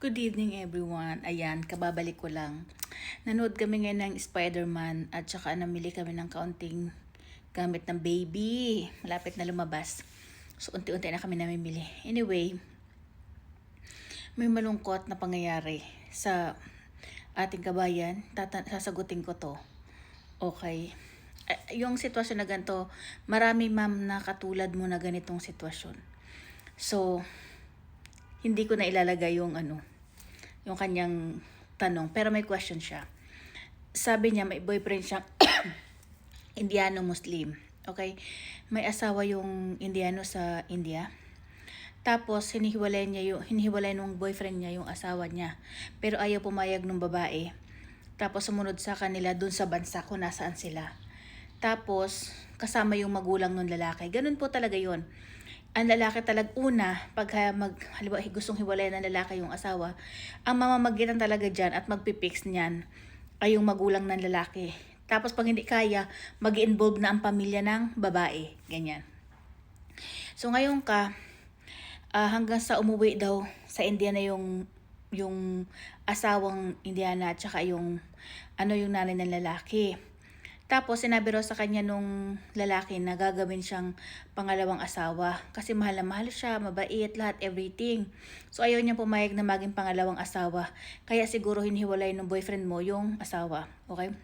Good evening everyone. Ayan, kababalik ko lang. Nanood kami ngayon ng Spider-Man at saka namili kami ng kaunting gamit ng baby. Malapit na lumabas. So unti-unti na kami namimili. Anyway, may malungkot na pangyayari sa ating kabayan. Sasagutin ko to. Okay. Yung sitwasyon na ganito, marami ma'am na katulad mo na ganitong sitwasyon. So, hindi ko na ilalagay yung yung kanyang tanong, pero may question siya. Sabi niya may boyfriend siya Indiano Muslim. Okay? May asawa yung Indiano sa India. Tapos hinihiwalay nung boyfriend niya yung asawa niya. Pero ayaw pumayag ng babae. Tapos sumunod sa kanila dun sa bansa kung nasaan sila. Tapos kasama yung magulang ng lalaki. Ganun po talaga yun. Ang lalaki talag una, pag halimbawa gustong hiwalayan ng lalaki yung asawa, ang mamamagitan talaga dyan at magpipix niyan ay yung magulang ng lalaki. Tapos pag hindi kaya, mag-involve na ang pamilya ng babae. Ganyan. So ngayon hanggang sa umuwi daw sa India na yung asawang Indiana at saka yung nanay ng lalaki. Tapos sinabi raw sa kanya nung lalaki na gagawin siyang pangalawang asawa kasi mahal na mahal siya, mabait, lahat, everything. So ayaw niya pumayag na maging pangalawang asawa. Kaya siguro hinihiwalay ng boyfriend mo yung asawa. Okay?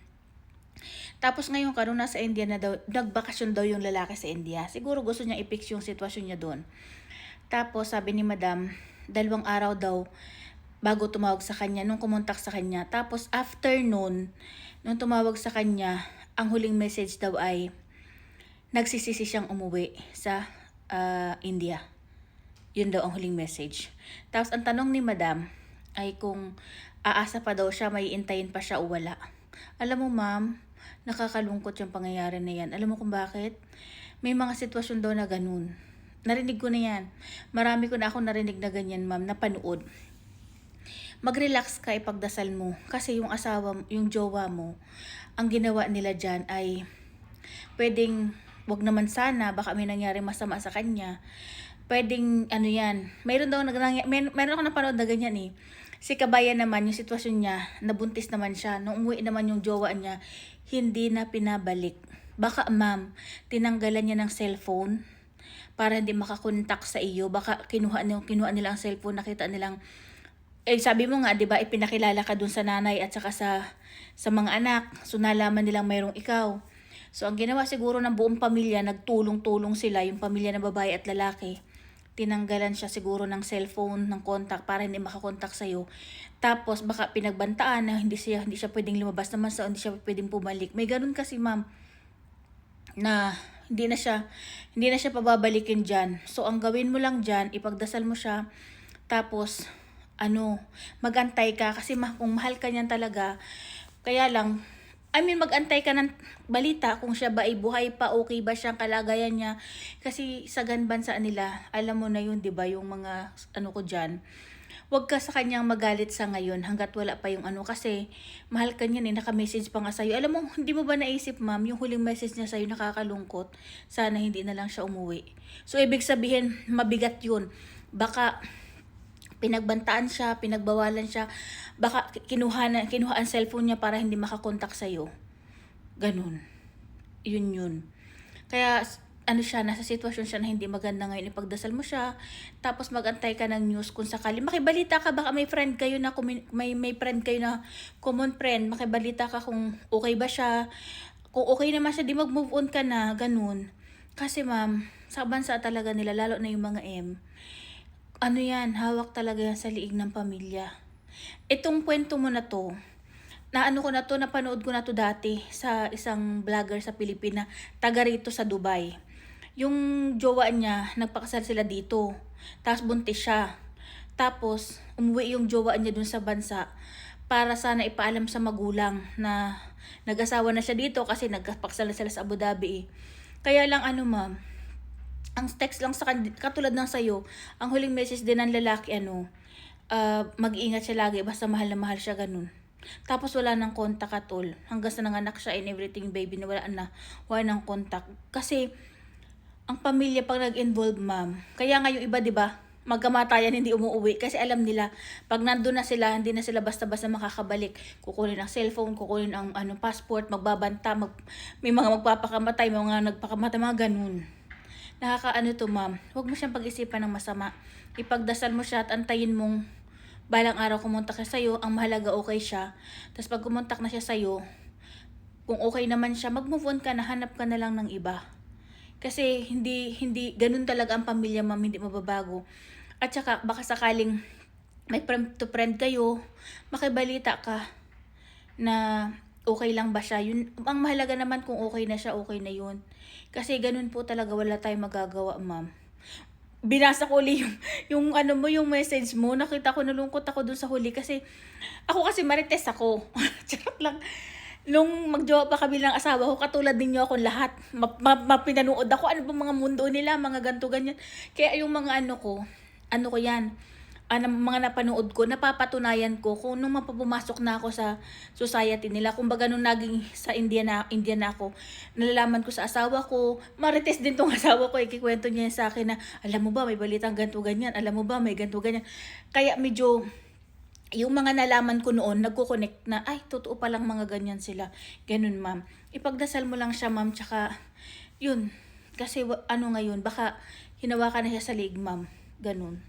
Tapos ngayon nung nasa India na daw, nagbakasyon daw yung lalaki sa India. Siguro gusto niya i-fix yung sitwasyon niya doon. Tapos sabi ni Madam, 2 araw daw bago tumawag sa kanya, nung kumontak sa kanya. Tapos after nung tumawag sa kanya, ang huling message daw ay nagsisisi siyang umuwi sa India. Yun daw ang huling message. Tapos ang tanong ni Madam ay kung aasa pa daw siya, may intayin pa siya o wala. Alam mo ma'am, nakakalungkot yung pangyayari na yan. Alam mo kung bakit? May mga sitwasyon daw na ganun. Narinig ko na yan. Marami ko na ako narinig na ganyan ma'am, napanood. Mag-relax ka, ipagdasal mo. Kasi yung yung jowa mo, ang ginawa nila dyan ay pwedeng, wag naman sana, baka may nangyari masama sa kanya. Pwedeng, yan, mayroon ako napanood na ganyan eh. Si kabayan naman, yung sitwasyon niya, nabuntis naman siya. Nung umuwi naman yung jowa niya, hindi na pinabalik. Baka ma'am, tinanggalan niya ng cellphone para hindi makakontak sa iyo. Baka kinuha nila ang cellphone, nakita nilang sabi mo nga, 'di ba, ipinakilala ka dun sa nanay at saka sa mga anak. So nalaman nilang mayroong ikaw. So ang ginawa siguro ng buong pamilya, nagtulong-tulong sila, yung pamilya ng babae at lalaki. Tinanggalan siya siguro ng cellphone, ng contact para hindi makakontak sa iyo. Tapos baka pinagbantaan na hindi siya pwedeng lumabas naman sa, hindi siya pwedeng bumalik. May ganun kasi ma'am na hindi na siya pababalikin diyan. So ang gawin mo lang diyan, ipagdasal mo siya. Tapos magantay ka kasi kung mahal ka niyan talaga, kaya lang, magantay ka ng balita kung siya ba ay buhay pa, okay ba siyang kalagayan niya. Kasi sa bansa nila, alam mo na yun, di ba, yung mga ko dyan. Huwag ka sa kanyang magalit sa ngayon hanggat wala pa yung kasi mahal ka niyan naka-message pa nga sa'yo. Alam mo, hindi mo ba naisip ma'am, yung huling message niya sa'yo nakakalungkot. Sana hindi na lang siya umuwi. So ibig sabihin, mabigat yun. Baka pinagbantaan siya, pinagbawalan siya, baka kinuha ang cellphone niya para hindi makakontak sa'yo. Ganun. Yun. Kaya, siya, nasa sitwasyon siya na hindi maganda ngayon, ipagdasal mo siya, tapos magantay ka ng news kung sakali. Makibalita ka, baka may friend kayo na, may friend kayo na common friend, makibalita ka kung okay ba siya. Kung okay naman siya, di mag-move on ka na, ganun. Kasi ma'am, sa bansa talaga nila, lalo na yung mga hawak talaga yan sa liig ng pamilya. Itong kwento mo na to, napanood ko na to dati sa isang vlogger sa Pilipinas, taga rito sa Dubai. Yung jowa niya, nagpakasal sila dito, tapos buntis siya. Tapos, umuwi yung jowa niya dun sa bansa para sana ipaalam sa magulang na nag-asawa na siya dito kasi nagpakasal na sila sa Abu Dhabi. Kaya lang ma'am, ang text lang katulad ng sayo, ang huling message din ng lalaki mag-iingat siya lagi, basta mahal na mahal siya, ganun. Tapos wala nang contact at all. Hanggang sa nanganak siya and everything, baby na wala nang contact. Kasi ang pamilya pag nag-involve ma'am, kaya nga yung iba 'di ba, magkamatayan hindi umuwi kasi alam nila pag nandun na sila hindi na sila basta-basta makakabalik. Kukunin ang cellphone, kukunin ang passport, magbabanta, may mga magpapakamatay, may mga nagpakamatay, mga ganun. Nakakaano to, ma'am. Huwag mo siyang pag-isipan ng masama. Ipagdasal mo siya at antayin mong balang araw kumontak siya sa'yo. Ang mahalaga okay siya. Tapos pag kumontak na siya sa'yo, kung okay naman siya, mag-move on ka na, hanap ka na lang ng iba. Kasi hindi ganun talaga ang pamilya, ma'am, hindi mababago. At saka baka sakaling may friend to friend kayo, makibalita ka na okay lang ba siya. Yun, ang mahalaga naman kung okay na siya, okay na yun. Kasi ganun po talaga, wala tayong magagawa, ma'am. Binasa ko ulit yung yung message mo. Nakita ko, nalungkot ako dun sa huli kasi marites ako. Charot lang. Nung magjowa pa kami ng asawa ko, katulad ninyo ako lahat. Mapinanood ako, ano ba mga mundo nila, mga ganto ganyan. Kaya yung mga ano ko yan, mga napanood ko, napapatunayan ko kung nung mapapumasok na ako sa society nila. Kumbaga nung naging sa India na ako, nalalaman ko sa asawa ko, marites din tong asawa ko, ikikwento niya sa akin na, alam mo ba, may balitang ganto ganyan, alam mo ba, may ganto ganyan. Kaya medyo, yung mga nalaman ko noon, nagko-connect na, ay, totoo palang mga ganyan sila. Ganun, ma'am. Ipagdasal mo lang siya, ma'am, tsaka, yun. Kasi, ngayon, baka hinawakan na siya sa leg, ma'am. Ganun.